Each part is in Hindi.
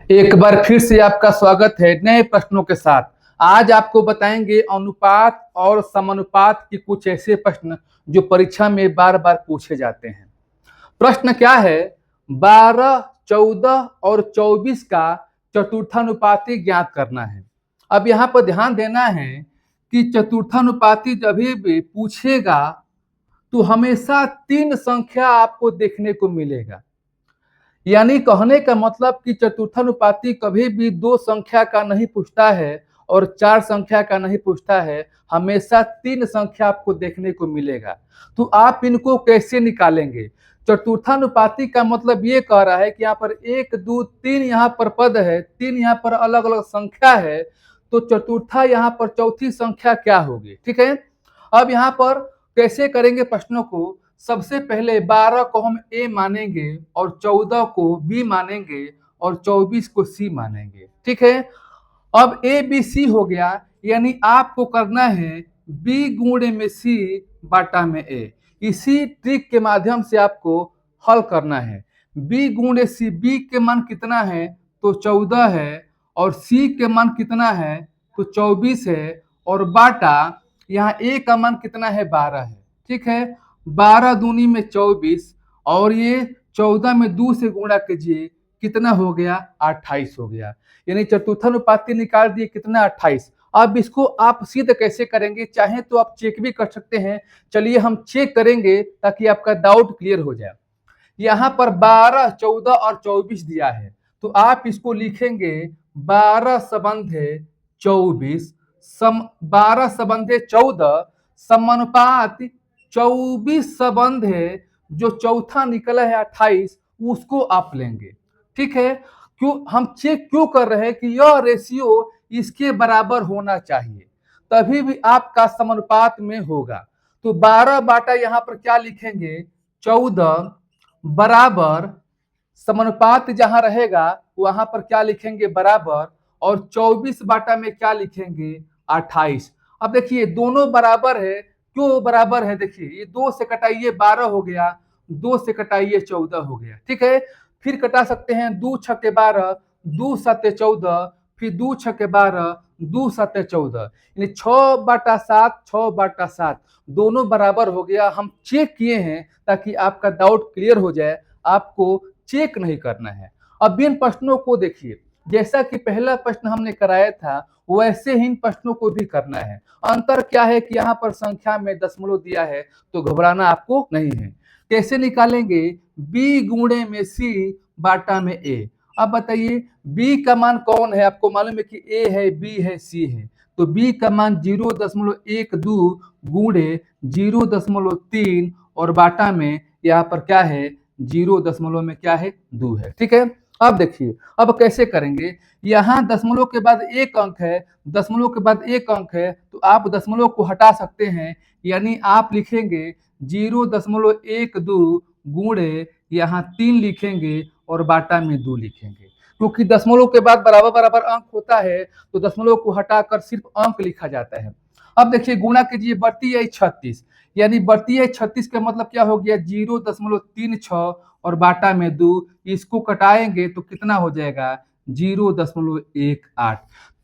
एक बार फिर से आपका स्वागत है नए प्रश्नों के साथ। आज आपको बताएंगे अनुपात और समानुपात के कुछ ऐसे प्रश्न जो परीक्षा में बार बार पूछे जाते हैं। प्रश्न क्या है? 12, 14 और 24 का चतुर्थानुपाती ज्ञात करना है। अब यहाँ पर ध्यान देना है कि चतुर्थानुपाती जब भी पूछेगा तो हमेशा 3 संख्या आपको देखने को मिलेगा। यानी कहने का मतलब कि चतुर्थानुपाती कभी भी 2 संख्या का नहीं पूछता है और 4 संख्या का नहीं पूछता है, हमेशा 3 संख्या आपको देखने को मिलेगा। तो आप इनको कैसे निकालेंगे? चतुर्थानुपाती का मतलब ये कह रहा है कि यहाँ पर 1, 2, 3 यहाँ पर पद है, 3 यहाँ पर अलग अलग संख्या है, तो चतुर्था यहाँ पर चौथी संख्या क्या होगी? ठीक है। अब यहाँ पर कैसे करेंगे प्रश्नों को? सबसे पहले 12 को हम ए मानेंगे और 14 को बी मानेंगे और 24 को सी मानेंगे। ठीक है। अब ए बी सी हो गया, यानी आपको करना है बी गुणे में सी बाटा में ए। इसी ट्रिक के माध्यम से आपको हल करना है। बी गुणे सी, बी के मान कितना है तो 14 है और सी के मान कितना है तो 24 है और बाटा यहाँ ए का मान कितना है 12 है। ठीक है। 12 दूनी में 24 और ये 14 में 2 से गुणा कीजिए, कितना हो गया 28 हो गया। यानी चतुर्थानुपाती निकाल दिए कितना 28। अब इसको आप सिद्ध कैसे करेंगे? चाहे तो आप चेक भी कर सकते हैं। चलिए हम चेक करेंगे ताकि आपका डाउट क्लियर हो जाए। यहाँ पर 12, 14 और 24 दिया है तो आप इसको लिखेंगे 12 संबंधे 24 12 संबंधे 14 समानुपात 24 संबंध है जो चौथा निकला है 28, उसको आप लेंगे। ठीक है। क्यों हम चेक क्यों कर रहे हैं कि यह रेशियो इसके बराबर होना चाहिए, तभी भी आपका समानुपात में होगा। तो 12 बाटा यहाँ पर क्या लिखेंगे 14 बराबर समानुपात जहां रहेगा वहां पर क्या लिखेंगे बराबर, और 24 बाटा में क्या लिखेंगे 28। अब देखिए दोनों बराबर है। क्यों बराबर है? देखिए ये 2 से कटाइए 12 हो गया, 2 से कटाइए 14 हो गया। ठीक है। फिर कटा सकते हैं 2 छक्के 12, 2 सत्ते 14, फिर 2 छक्के 12, 2 सत्ते 14, यानी 6 बाटा 7, 6 बाटा 7 दोनों बराबर हो गया। हम चेक किए हैं ताकि आपका डाउट क्लियर हो जाए, आपको चेक नहीं करना है। अब इन प्रश्नों को देखिए, जैसा कि पहला प्रश्न हमने कराया था वैसे ही इन प्रश्नों को भी करना है। अंतर क्या है कि यहाँ पर संख्या में दशमलव दिया है तो घबराना आपको नहीं है। कैसे निकालेंगे? बी गुणे में सी बाटा में ए। अब बताइए बी का मान कौन है? आपको मालूम है कि ए है, बी है, सी है। तो बी का मान 0.12 गुणे 0.3 और बाटा में यहाँ पर क्या है 0 में क्या है 2 है। ठीक है। अब देखिए अब कैसे करेंगे? यहाँ दशमलव के बाद एक अंक है, दशमलव के बाद एक अंक है तो आप दशमलव को हटा सकते हैं, यानी आप लिखेंगे 0.12 गुणे यहाँ 3 लिखेंगे और बाटा में 2 लिखेंगे। क्योंकि दशमलव के बाद बराबर बराबर अंक होता है तो दशमलव को हटाकर सिर्फ अंक लिखा जाता है। अब देखिए गुणा कीजिए, बढ़ती है 36, यानी बढ़ती है 36 का मतलब क्या हो गया 0.36 और बाटा में 2। इसको कटाएंगे तो कितना हो जाएगा 0.18।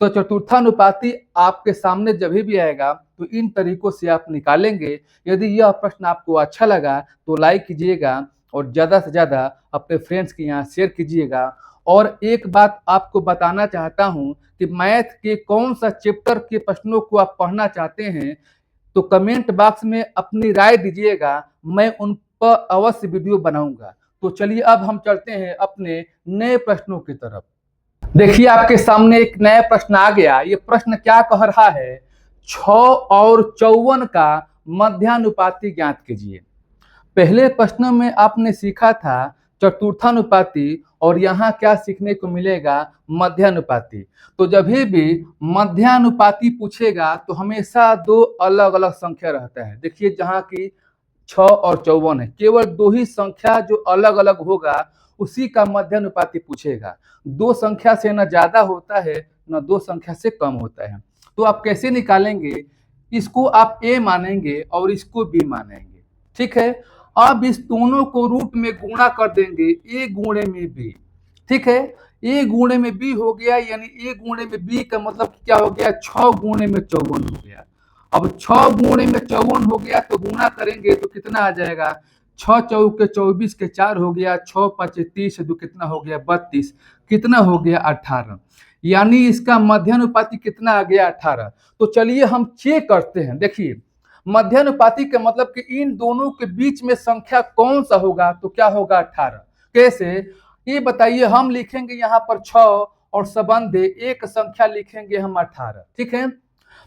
तो चतुर्थानुपाती आपके सामने जब भी आएगा तो इन तरीकों से आप निकालेंगे। यदि यह प्रश्न आपको अच्छा लगा तो लाइक कीजिएगा और ज़्यादा से ज़्यादा अपने फ्रेंड्स के यहाँ शेयर कीजिएगा। और एक बात आपको बताना चाहता हूँ कि मैथ के कौन सा चैप्टर के प्रश्नों को आप पढ़ना चाहते हैं तो कमेंट बॉक्स में अपनी राय दीजिएगा, मैं उन पर अवश्य वीडियो बनाऊंगा। तो चलिए अब हम चलते हैं अपने नए प्रश्नों की तरफ। देखिए आपके सामने एक नया प्रश्न आ गया। ये प्रश्न क्या कह रहा है? 6 और 54 का मध्यानुपाती ज्ञात कीजिए। पहले प्रश्न में आपने सीखा था चतुर्थानुपाती और यहाँ क्या सीखने को मिलेगा मध्यानुपाती। तो जब भी मध्यानुपाती पूछेगा तो हमेशा 2 अलग अलग संख्या रहता है। देखिए जहाँ की 6 और 54 है, केवल 2 ही संख्या जो अलग अलग होगा उसी का मध्यानुपाती पूछेगा। 2 संख्या से न ज्यादा होता है न 2 संख्या से कम होता है। तो आप कैसे निकालेंगे? इसको आप ए मानेंगे और इसको बी मानेंगे। ठीक है। अब इस दोनों को रूट में गुणा कर देंगे, ए गुणे में बी। ठीक है। ए गुणे में बी हो गया, यानी ए गुणे में बी का मतलब क्या हो गया, 6 गुणे में 54 हो गया। अब 6 गुणे में 54 हो गया तो गुणा करेंगे तो कितना आ जाएगा, 6 चौके 24 के 4 हो गया, 6 5 30 दो कितना हो गया 32, कितना हो गया 18, यानी इसका मध्यानुपाती कितना आ गया 18। तो चलिए हम चेक करते हैं। देखिए मध्यानुपाती का मतलब कि इन दोनों के बीच में संख्या कौन सा होगा, तो क्या होगा 18। कैसे, ये बताइए। हम लिखेंगे यहाँ पर 6 और संबंध एक संख्या लिखेंगे हम 18, ठीक है।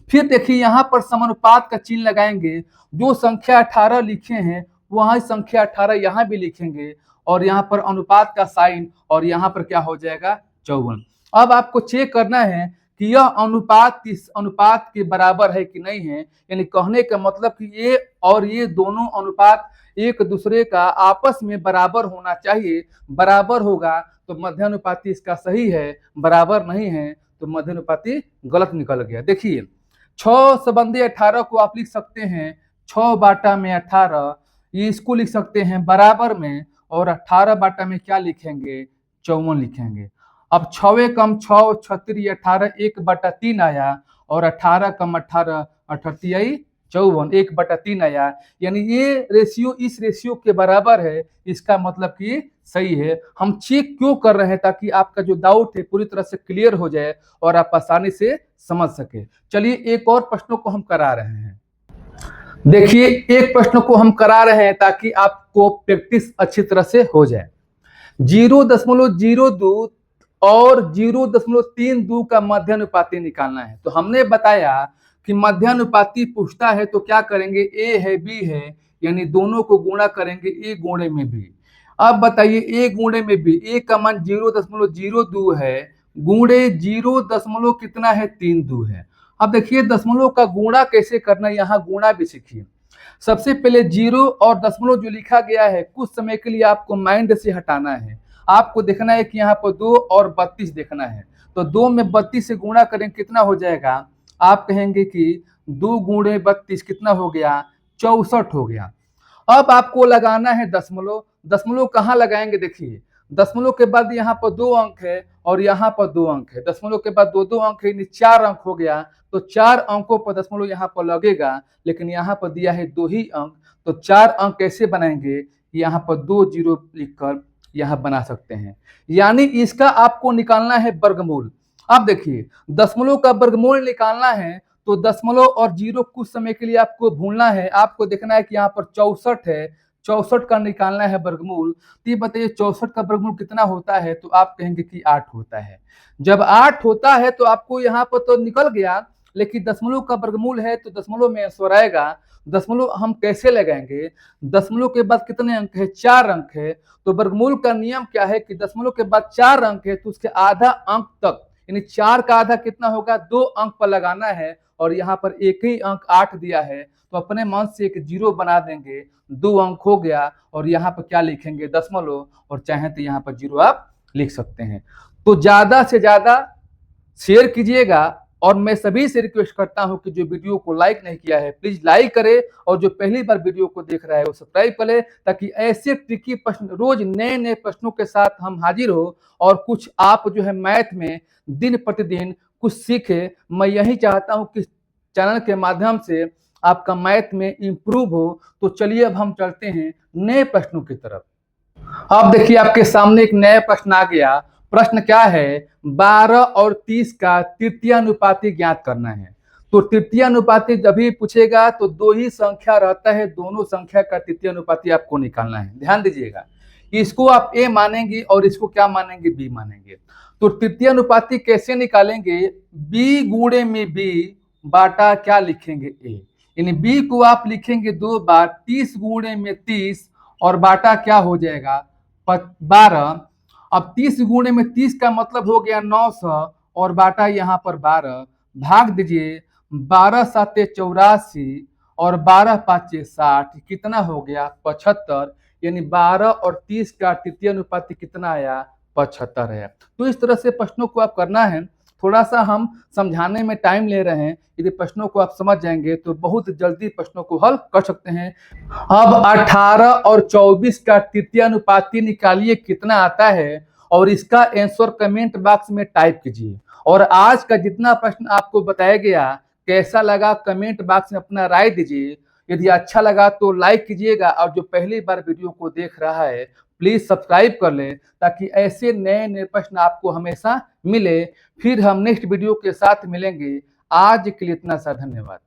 फिर देखिए यहाँ पर समानुपात का चिन्ह लगाएंगे, जो संख्या 18 लिखे हैं वहां संख्या 18 यहाँ भी लिखेंगे, और यहाँ पर अनुपात का साइन, और यहाँ पर क्या हो जाएगा 54। अब आपको चेक करना है कि यह अनुपात किस अनुपात के बराबर है कि नहीं है, यानी कहने का मतलब कि ये और ये दोनों अनुपात एक दूसरे का आपस में बराबर होना चाहिए। बराबर होगा तो मध्यानुपाती इसका सही है, बराबर नहीं है तो मध्यानुपाती गलत निकल गया। देखिए 6 संबंधी 18 को आप लिख सकते हैं 6 बाटा में 18, ये इसको लिख सकते हैं बराबर में, और 18 बाटा में क्या लिखेंगे 54 लिखेंगे। अब 6 कम 6 36 18 1/3 आया, और 18 कम 18 38 54 1/3 आया, यानी ये रेशियो इस रेशियो के बराबर है। इसका मतलब कि सही है। हम चेक क्यों कर रहे हैं, ताकि आपका जो डाउट है पूरी तरह से क्लियर हो जाए और आप आसानी से समझ सके। चलिए एक और प्रश्नों को हम करा रहे हैं। देखिए एक प्रश्न को हम करा रहे हैं ताकि आपको प्रैक्टिस अच्छी तरह से हो जाए। 0.02 और 0.32 का मध्यानुपाती निकालना है। तो हमने बताया कि मध्यानुपाती पूछता है तो क्या करेंगे, ए है बी है, यानी दोनों को गुणा करेंगे ए गुणे में बी। अब बताइए ए गुणे में बी, ए का मान 0.02 है, गुणे 0 कितना है 32 है। अब देखिए दशमलव का गुणा कैसे करना, यहाँ गुणा भी सीखिए। सबसे पहले 0 और दशमलव जो लिखा गया है कुछ समय के लिए आपको माइंड से हटाना है। आपको देखना है कि यहाँ पर 2 और 32 देखना है। तो 2 में 32 से गुणा करें कितना हो जाएगा, आप कहेंगे कि 2 गुणे 32 कितना हो गया 64 हो गया। अब आपको लगाना है दशमलव। दशमलव कहाँ लगाएंगे, देखिए दशमलव के बाद यहाँ पर 2 अंक है और यहाँ पर 2 अंक है, दशमलव के बाद 2 अंक है, 4 अंक हो गया। तो 4 अंकों पर दशमलव यहाँ पर लगेगा, लेकिन यहाँ पर दिया है 2 ही अंक। तो 4 अंक कैसे बनाएंगे, यहाँ पर 2 0 लिखकर यहाँ बना सकते हैं, यानी इसका आपको निकालना है वर्गमूल। अब देखिए दशमलव का वर्गमूल निकालना है तो दशमलव और 0 कुछ समय के लिए आपको भूलना है। आपको देखना है कि यहाँ पर 64 है, 64 का निकालना है वर्गमूल। तो ये बताइए 64 का वर्गमूल कितना होता है, तो आप कहेंगे कि 8 होता है। जब 8 होता है तो आपको यहाँ पर तो निकल गया, लेकिन दशमलव का वर्गमूल है तो दशमलव में स्वर आएगा। दशमलव हम कैसे लगाएंगे, दशमलव के बाद कितने अंक है 4 अंक है। तो वर्गमूल का नियम क्या है कि दशमलव के बाद 4 अंक है तो उसके आधा अंक तक, यानी 4 का आधा कितना होगा 2 अंक पर लगाना है, और यहाँ पर एक ही अंक 8 दिया है तो अपने मन से एक 0 बना देंगे, 2 अंक हो गया, और यहाँ पर क्या लिखेंगे दशमलव, और चाहे तो यहाँ पर 0 आप लिख सकते हैं। तो ज्यादा से ज्यादा शेयर कीजिएगा, और मैं सभी से रिक्वेस्ट करता हूं कि जो वीडियो को लाइक नहीं किया है प्लीज लाइक करे, और जो पहली बार वीडियो को देख रहा है वो सब्सक्राइब करे, ताकि ऐसे ट्रिकी प्रश्न रोज नए नए प्रश्नों के साथ हम हाजिर हो, और कुछ आप जो है मैथ में दिन प्रतिदिन कुछ सीखे। मैं यही चाहता हूं कि चैनल के माध्यम से आपका मैथ में इंप्रूव हो। तो चलिए अब हम चलते हैं नए प्रश्नों की तरफ। अब देखिए आपके सामने एक नया प्रश्न आ गया। प्रश्न क्या है, 12 और 30 का तृतीयानुपाती ज्ञात करना है। तो तृतीयानुपाती जब भी पूछेगा तो 2 ही संख्या रहता है, दोनों संख्या का तृतीयानुपाती आपको निकालना है। ध्यान दीजिएगा, इसको आप ए मानेंगे और इसको क्या मानेंगे बी मानेंगे। तो तृतीयानुपाती कैसे निकालेंगे, बी गुणे में बी बाटा क्या लिखेंगे ए, यानी बी को आप लिखेंगे 2 बार, 30 गुणे में 30 और बाटा क्या हो जाएगा 12। अब 30 गुणे में 30 का मतलब हो गया 900, और बाटा यहाँ पर 12, भाग दीजिए 12 7 84 और 12 5 60, कितना हो गया 75, यानी 12 और 30 का तृतीयानुपाती कितना आया 75 है। तो इस तरह से प्रश्नों को आप करना है। थोड़ा सा हम समझाने में टाइम ले रहे हैं, यदि प्रश्नों को आप समझ जाएंगे तो बहुत जल्दी प्रश्नों को हल कर सकते हैं। अब 18 और 24 का तृतीयानुपाती निकालिए कितना आता है, और इसका आंसर कमेंट बॉक्स में टाइप कीजिए। और आज का जितना प्रश्न आपको बताया गया कैसा लगा कमेंट बॉक्स में अपना राय दीजिए। यदि अच्छा लगा तो लाइक कीजिएगा और जो पहली बार वीडियो को देख रहा है प्लीज सब्सक्राइब कर ले ताकि ऐसे नए नए प्रश्न आपको हमेशा मिले। फिर हम नेक्स्ट वीडियो के साथ मिलेंगे। आज के लिए इतना सा धन्यवाद।